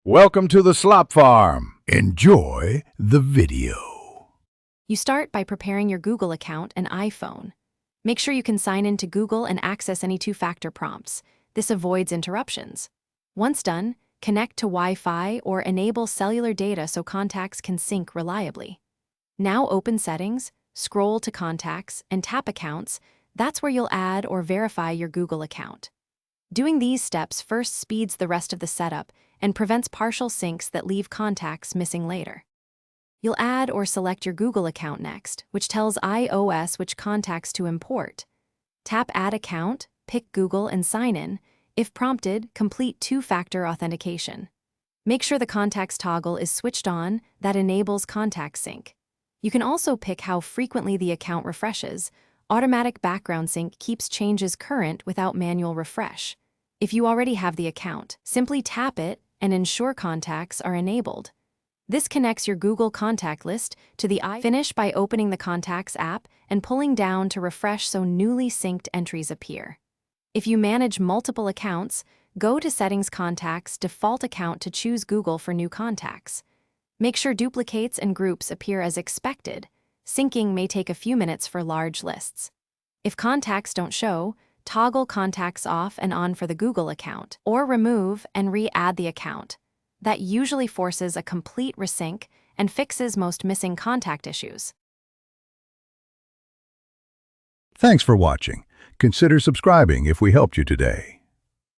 Welcome to the Slop Farm. Enjoy the video. You start by preparing your Google account and iPhone. Make sure you can sign in to Google and access any two-factor prompts. This avoids interruptions. Once done, connect to Wi-Fi or enable cellular data so contacts can sync reliably. Now open Settings, scroll to Contacts, and tap Accounts. That's where you'll add or verify your Google account. Doing these steps first speeds the rest of the setup and prevents partial syncs that leave contacts missing later. You'll add or select your Google account next, which tells iOS which contacts to import. Tap Add Account, pick Google, and sign in. If prompted, complete two-factor authentication. Make sure the Contacts toggle is switched on. That enables contact sync. You can also pick how frequently the account refreshes. Automatic background sync keeps changes current without manual refresh. If you already have the account, simply tap it and ensure contacts are enabled. This connects your Google contact list to the Finish by opening the Contacts app and pulling down to refresh so newly synced entries appear. If you manage multiple accounts, go to Settings, Contacts, Default Account to choose Google for new contacts. Make sure duplicates and groups appear as expected. Syncing may take a few minutes for large lists. If contacts don't show, toggle Contacts off and on for the Google account, or remove and re-add the account. That usually forces a complete resync and fixes most missing contact issues. Thanks for watching. Consider subscribing if we helped you today.